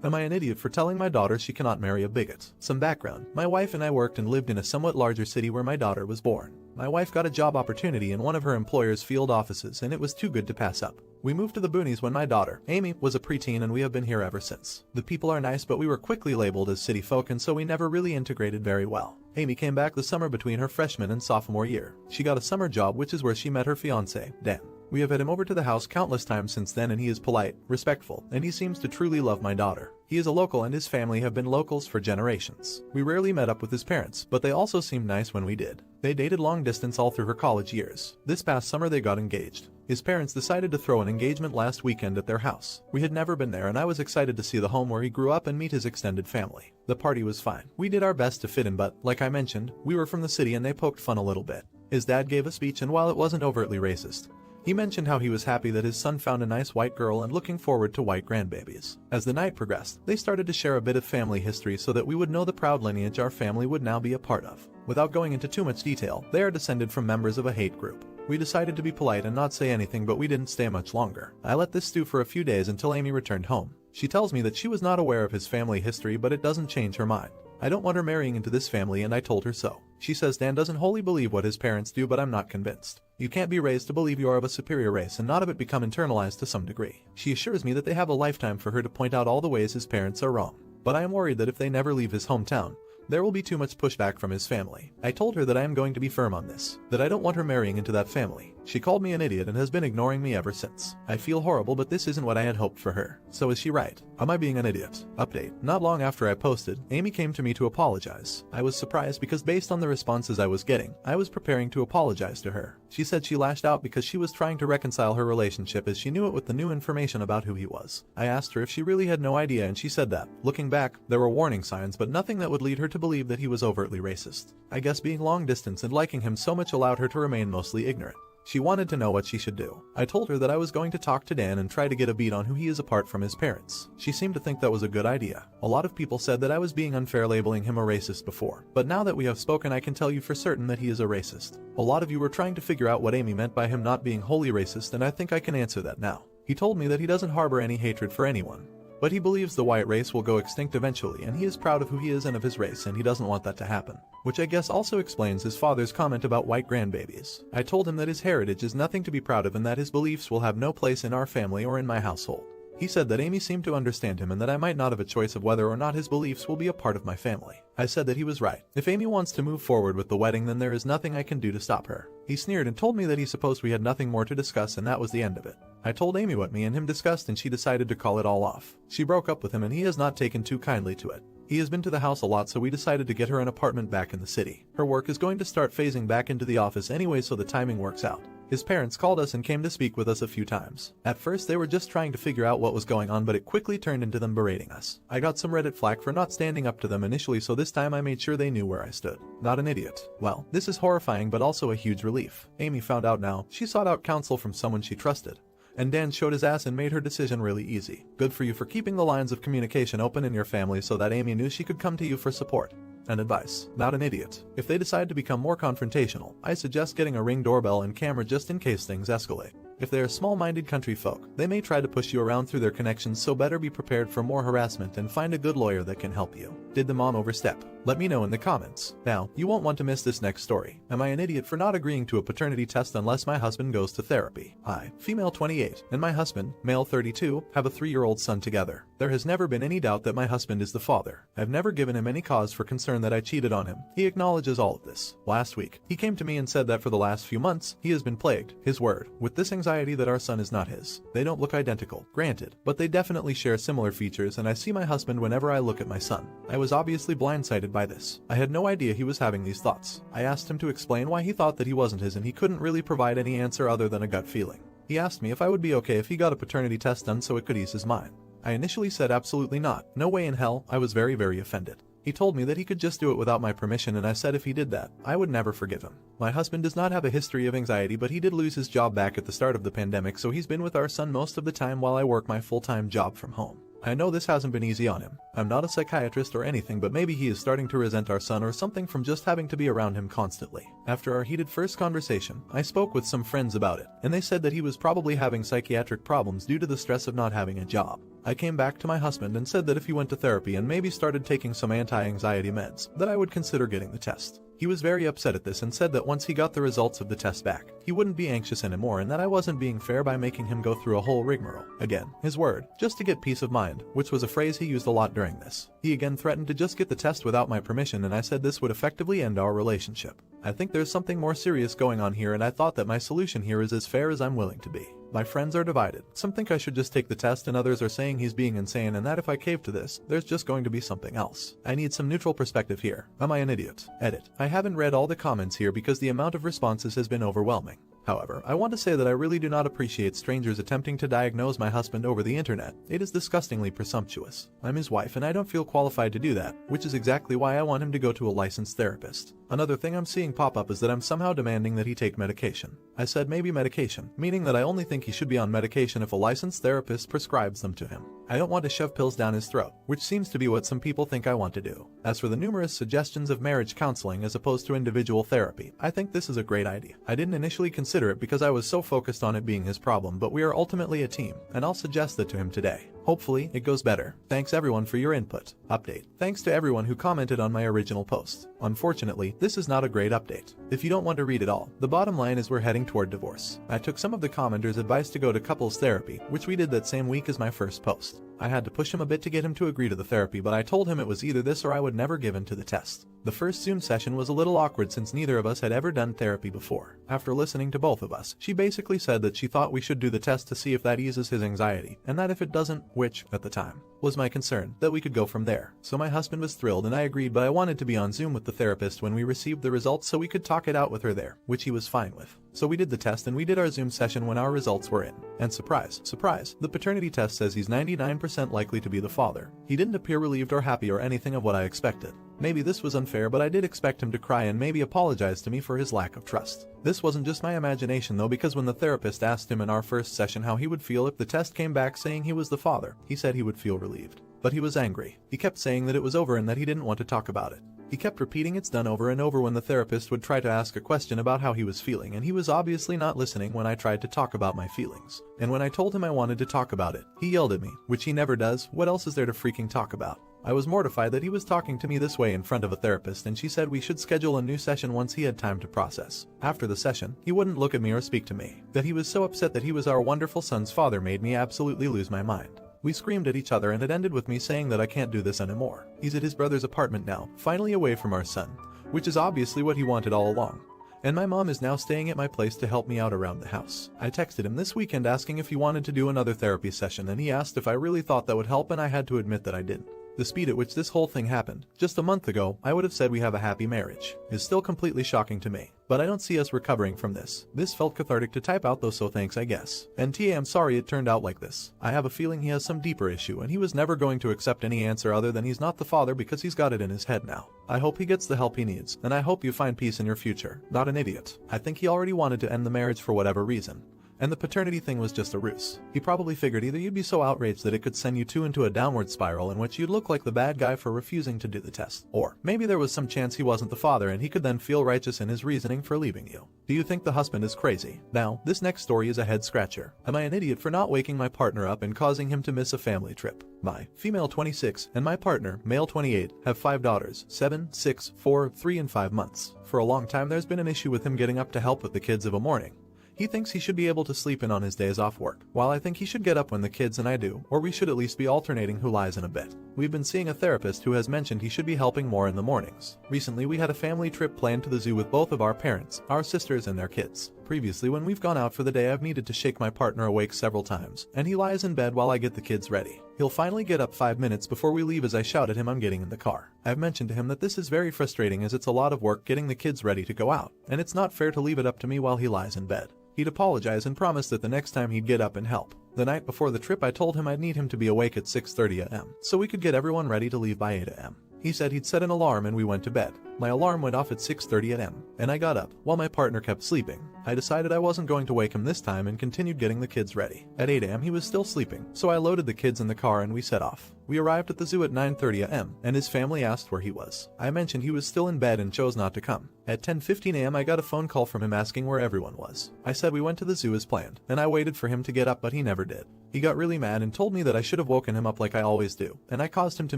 Am I an idiot for telling my daughter she cannot marry a bigot? Some background. My wife and I worked and lived in a somewhat larger city where my daughter was born. My wife got a job opportunity in one of her employer's field offices and it was too good to pass up. We moved to the boonies when my daughter, Amy, was a preteen and we have been here ever since. The people are nice but we were quickly labeled as city folk and so we never really integrated very well. Amy came back the summer between her freshman and sophomore year. She got a summer job which is where she met her fiancé, Dan. We have had him over to the house countless times since then and he is polite, respectful, and he seems to truly love my daughter. He is a local and his family have been locals for generations. We rarely met up with his parents, but they also seemed nice when we did. They dated long distance all through her college years. This past summer they got engaged. His parents decided to throw an engagement last weekend at their house. We had never been there and I was excited to see the home where he grew up and meet his extended family. The party was fine. We did our best to fit in but, like I mentioned, we were from the city and they poked fun a little bit. His dad gave a speech and while it wasn't overtly racist, he mentioned how he was happy that his son found a nice white girl and looking forward to white grandbabies. As the night progressed, they started to share a bit of family history so that we would know the proud lineage our family would now be a part of. Without going into too much detail, they are descended from members of a hate group. We decided to be polite and not say anything but we didn't stay much longer. I let this stew for a few days until Amy returned home. She tells me that she was not aware of his family history but it doesn't change her mind. I don't want her marrying into this family and I told her so. She says Dan doesn't wholly believe what his parents do but I'm not convinced. You can't be raised to believe you are of a superior race and not have it become internalized to some degree. She assures me that they have a lifetime for her to point out all the ways his parents are wrong. But I am worried that if they never leave his hometown, there will be too much pushback from his family. I told her that I am going to be firm on this, that I don't want her marrying into that family. She called me an idiot and has been ignoring me ever since. I feel horrible but this isn't what I had hoped for her. So is she right? Am I being an idiot? Update. Not long after I posted, Amy came to me to apologize. I was surprised because based on the responses I was getting, I was preparing to apologize to her. She said she lashed out because she was trying to reconcile her relationship as she knew it with the new information about who he was. I asked her if she really had no idea and she said that, looking back, there were warning signs but nothing that would lead her to believe that he was overtly racist. I guess being long distance and liking him so much allowed her to remain mostly ignorant. She wanted to know what she should do. I told her that I was going to talk to Dan and try to get a beat on who he is apart from his parents. She seemed to think that was a good idea. A lot of people said that I was being unfair labeling him a racist before, but now that we have spoken I can tell you for certain that he is a racist. A lot of you were trying to figure out what Amy meant by him not being wholly racist and I think I can answer that now. He told me that he doesn't harbor any hatred for anyone, but he believes the white race will go extinct eventually and he is proud of who he is and of his race and he doesn't want that to happen. Which I guess also explains his father's comment about white grandbabies. I told him that his heritage is nothing to be proud of and that his beliefs will have no place in our family or in my household. He said that Amy seemed to understand him and that I might not have a choice of whether or not his beliefs will be a part of my family. I said that he was right. If Amy wants to move forward with the wedding then there is nothing I can do to stop her. He sneered and told me that he supposed we had nothing more to discuss and that was the end of it. I told Amy what me and him discussed and she decided to call it all off. She broke up with him and he has not taken too kindly to it. He has been to the house a lot so we decided to get her an apartment back in the city. Her work is going to start phasing back into the office anyway so the timing works out. His parents called us and came to speak with us a few times. At first they were just trying to figure out what was going on but it quickly turned into them berating us. I got some Reddit flack for not standing up to them initially so this time I made sure they knew where I stood. Not an idiot. Well, this is horrifying but also a huge relief. Amy found out now. She sought out counsel from someone she trusted. And Dan showed his ass and made her decision really easy. Good for you for keeping the lines of communication open in your family so that Amy knew she could come to you for support and advice. Not an idiot. If they decide to become more confrontational, I suggest getting a Ring doorbell and camera just in case things escalate. If they are small-minded country folk, they may try to push you around through their connections so better be prepared for more harassment and find a good lawyer that can help you. Did the mom overstep? Let me know in the comments. Now, you won't want to miss this next story. Am I an idiot for not agreeing to a paternity test unless my husband goes to therapy? I, female 28, and my husband, male 32, have a 3-year-old son together. There has never been any doubt that my husband is the father. I've never given him any cause for concern that I cheated on him. He acknowledges all of this. Last week, he came to me and said that for the last few months, he has been plagued, his word, with this anxiety that our son is not his. They don't look identical, granted, but they definitely share similar features and I see my husband whenever I look at my son. I was obviously blindsided by this. I had no idea he was having these thoughts. I asked him to explain why he thought that he wasn't his and he couldn't really provide any answer other than a gut feeling. He asked me if I would be okay if he got a paternity test done so it could ease his mind. I initially said absolutely not. No way in hell. I was very offended. He told me that he could just do it without my permission and I said if he did that, I would never forgive him. My husband does not have a history of anxiety but he did lose his job back at the start of the pandemic so he's been with our son most of the time while I work my full-time job from home. I know this hasn't been easy on him. I'm not a psychiatrist or anything, but maybe he is starting to resent our son or something from just having to be around him constantly. After our heated first conversation, I spoke with some friends about it, and they said that he was probably having psychiatric problems due to the stress of not having a job. I came back to my husband and said that if he went to therapy and maybe started taking some anti-anxiety meds, that I would consider getting the test. He was very upset at this and said that once he got the results of the test back, he wouldn't be anxious anymore and that I wasn't being fair by making him go through a whole rigmarole. Again, his word, just to get peace of mind, which was a phrase he used a lot during this. He again threatened to just get the test without my permission, and I said this would effectively end our relationship. I think there's something more serious going on here, and I thought that my solution here is as fair as I'm willing to be. My friends are divided. Some think I should just take the test, and others are saying he's being insane and that if I cave to this, there's just going to be something else. I need some neutral perspective here. Am I an idiot? Edit. I haven't read all the comments here because the amount of responses has been overwhelming. However, I want to say that I really do not appreciate strangers attempting to diagnose my husband over the internet. It is disgustingly presumptuous. I'm his wife and I don't feel qualified to do that, which is exactly why I want him to go to a licensed therapist. Another thing I'm seeing pop up is that I'm somehow demanding that he take medication. I said maybe medication, meaning that I only think he should be on medication if a licensed therapist prescribes them to him. I don't want to shove pills down his throat, which seems to be what some people think I want to do. As for the numerous suggestions of marriage counseling as opposed to individual therapy, I think this is a great idea. I didn't initially consider it because I was so focused on it being his problem, but we are ultimately a team, and I'll suggest that to him today. Hopefully, it goes better. Thanks everyone for your input. Update. Thanks to everyone who commented on my original post. Unfortunately, this is not a great update. If you don't want to read it all, the bottom line is we're heading toward divorce. I took some of the commenters' advice to go to couples therapy, which we did that same week as my first post. I had to push him a bit to get him to agree to the therapy, but I told him it was either this or I would never give in to the test. The first Zoom session was a little awkward since neither of us had ever done therapy before. After listening to both of us, she basically said that she thought we should do the test to see if that eases his anxiety, and that if it doesn't, which, at the time, was my concern, that we could go from there. So my husband was thrilled and I agreed, but I wanted to be on Zoom with the therapist when we received the results so we could talk it out with her there, which he was fine with. So we did the test and we did our Zoom session when our results were in. And surprise, surprise, the paternity test says he's 99% likely to be the father. He didn't appear relieved or happy or anything of what I expected. Maybe this was unfair, but I did expect him to cry and maybe apologize to me for his lack of trust. This wasn't just my imagination though, because when the therapist asked him in our first session how he would feel if the test came back saying he was the father, he said he would feel relieved. But he was angry. He kept saying that it was over and that he didn't want to talk about it. He kept repeating it's done over and over when the therapist would try to ask a question about how he was feeling, and he was obviously not listening when I tried to talk about my feelings. And when I told him I wanted to talk about it, he yelled at me, which he never does. What else is there to freaking talk about? I was mortified that he was talking to me this way in front of a therapist, and she said we should schedule a new session once he had time to process. After the session, he wouldn't look at me or speak to me. That he was so upset that he was our wonderful son's father made me absolutely lose my mind. We screamed at each other and it ended with me saying that I can't do this anymore. He's at his brother's apartment now, finally away from our son, which is obviously what he wanted all along. And my mom is now staying at my place to help me out around the house. I texted him this weekend asking if he wanted to do another therapy session, and he asked if I really thought that would help, and I had to admit that I didn't. The speed at which this whole thing happened, just a month ago, I would have said we have a happy marriage, is still completely shocking to me. But I don't see us recovering from this. This felt cathartic to type out though, so thanks I guess. And TA, I'm sorry it turned out like this. I have a feeling he has some deeper issue and he was never going to accept any answer other than he's not the father because he's got it in his head now. I hope he gets the help he needs, and I hope you find peace in your future. Not an idiot. I think he already wanted to end the marriage for whatever reason. And the paternity thing was just a ruse. He probably figured either you'd be so outraged that it could send you two into a downward spiral in which you'd look like the bad guy for refusing to do the test. Or maybe there was some chance he wasn't the father and he could then feel righteous in his reasoning for leaving you. Do you think the husband is crazy? Now, this next story is a head scratcher. Am I an idiot for not waking my partner up and causing him to miss a family trip? My female 26 and my partner, male 28, have 5 daughters, 7, 6, 4, 3 and 5 months. For a long time there's been an issue with him getting up to help with the kids of a morning. He thinks he should be able to sleep in on his days off work, while I think he should get up when the kids and I do, or we should at least be alternating who lies in a bed. We've been seeing a therapist who has mentioned he should be helping more in the mornings. Recently we had a family trip planned to the zoo with both of our parents, our sisters and their kids. Previously when we've gone out for the day I've needed to shake my partner awake several times, and he lies in bed while I get the kids ready. He'll finally get up 5 minutes before we leave as I shout at him I'm getting in the car. I've mentioned to him that this is very frustrating as it's a lot of work getting the kids ready to go out, and it's not fair to leave it up to me while he lies in bed. He'd apologize and promise that the next time he'd get up and help. The night before the trip I told him I'd need him to be awake at 6:30 a.m. so we could get everyone ready to leave by 8 a.m. He said he'd set an alarm and we went to bed. My alarm went off at 6:30 a.m., and I got up, while my partner kept sleeping. I decided I wasn't going to wake him this time and continued getting the kids ready. At 8 a.m. he was still sleeping, so I loaded the kids in the car and we set off. We arrived at the zoo at 9:30 a.m., and his family asked where he was. I mentioned he was still in bed and chose not to come. At 10:15 a.m. I got a phone call from him asking where everyone was. I said we went to the zoo as planned, and I waited for him to get up but he never did. He got really mad and told me that I should have woken him up like I always do, and I caused him to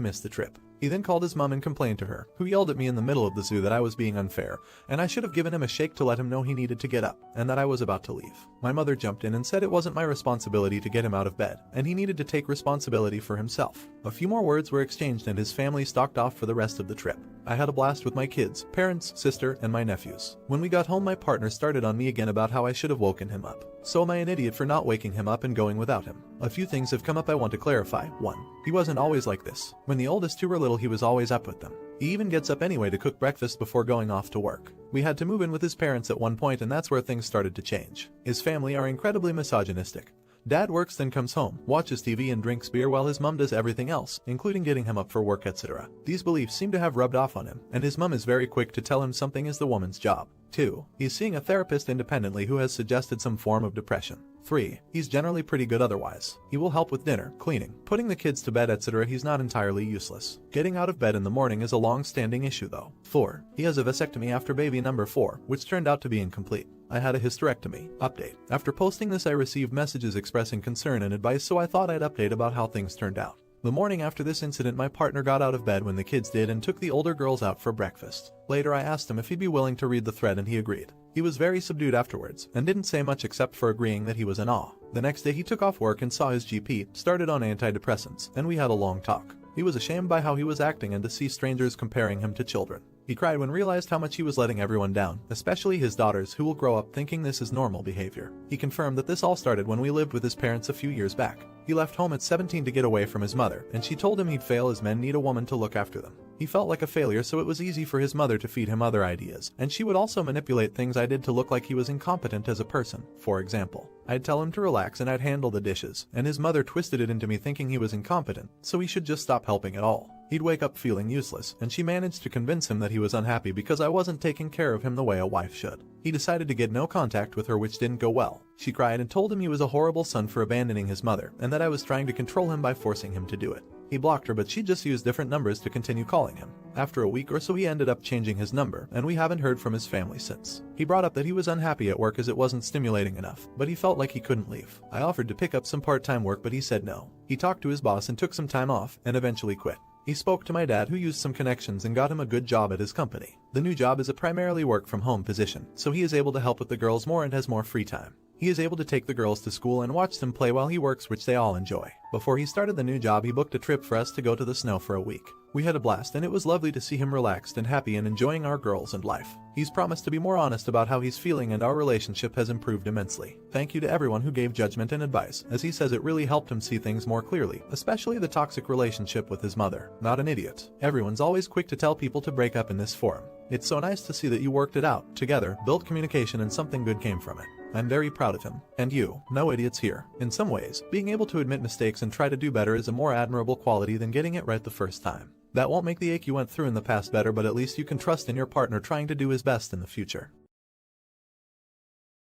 miss the trip. He then called his mom and complained to her, who yelled at me in the middle of the zoo that I was being unfair, and I should have given him a shake to let him know he needed to get up, and that I was about to leave. My mother jumped in and said it wasn't my responsibility to get him out of bed, and he needed to take responsibility for himself. A few more words were exchanged and his family stalked off for the rest of the trip. I had a blast with my kids, parents, sister, and my nephews. When we got home my partner started on me again about how I should have woken him up. So am I an idiot for not waking him up and going without him? A few things have come up I want to clarify. 1. He wasn't always like this. When the oldest two were little he was always up with them. He even gets up anyway to cook breakfast before going off to work. We had to move in with his parents at one point and that's where things started to change. His family are incredibly misogynistic. Dad works then comes home, watches TV and drinks beer while his mom does everything else, including getting him up for work etc. These beliefs seem to have rubbed off on him, and his mom is very quick to tell him something is the woman's job. 2. He's seeing a therapist independently who has suggested some form of depression. 3. He's generally pretty good otherwise. He will help with dinner, cleaning, putting the kids to bed etc. He's not entirely useless. Getting out of bed in the morning is a long-standing issue though. 4. He has a vasectomy after baby number 4, which turned out to be incomplete. I had a hysterectomy. Update. After posting this I received messages expressing concern and advice, so I thought I'd update about how things turned out. The morning after this incident my partner got out of bed when the kids did and took the older girls out for breakfast. Later I asked him if he'd be willing to read the thread and he agreed. He was very subdued afterwards and didn't say much except for agreeing that he was in awe. The next day he took off work and saw his GP, started on antidepressants, and we had a long talk. He was ashamed by how he was acting and to see strangers comparing him to children. He cried when realized how much he was letting everyone down, especially his daughters who will grow up thinking this is normal behavior. He confirmed that this all started when we lived with his parents a few years back. He left home at 17 to get away from his mother, and she told him he'd fail as men need a woman to look after them. He felt like a failure, so it was easy for his mother to feed him other ideas, and she would also manipulate things I did to look like he was incompetent as a person. For example, I'd tell him to relax and I'd handle the dishes, and his mother twisted it into me thinking he was incompetent, so he should just stop helping at all. He'd wake up feeling useless, and she managed to convince him that he was unhappy because I wasn't taking care of him the way a wife should. He decided to get no contact with her, which didn't go well. She cried and told him he was a horrible son for abandoning his mother, and that I was trying to control him by forcing him to do it. He blocked her, but she just used different numbers to continue calling him. After a week or so he ended up changing his number, and we haven't heard from his family since. He brought up that he was unhappy at work as it wasn't stimulating enough, but he felt like he couldn't leave. I offered to pick up some part-time work but he said no. He talked to his boss and took some time off, and eventually quit. He spoke to my dad who used some connections and got him a good job at his company. The new job is a primarily work-from-home position, so he is able to help with the girls more and has more free time. He is able to take the girls to school and watch them play while he works, which they all enjoy. Before he started the new job he booked a trip for us to go to the snow for a week. We had a blast and it was lovely to see him relaxed and happy and enjoying our girls and life. He's promised to be more honest about how he's feeling and our relationship has improved immensely. Thank you to everyone who gave judgment and advice, as he says it really helped him see things more clearly, especially the toxic relationship with his mother. Not an idiot. Everyone's always quick to tell people to break up in this forum. It's so nice to see that you worked it out, together, built communication and something good came from it. I'm very proud of him. And you, no idiots here. In some ways, being able to admit mistakes and try to do better is a more admirable quality than getting it right the first time. That won't make the ache you went through in the past better, but at least you can trust in your partner trying to do his best in the future.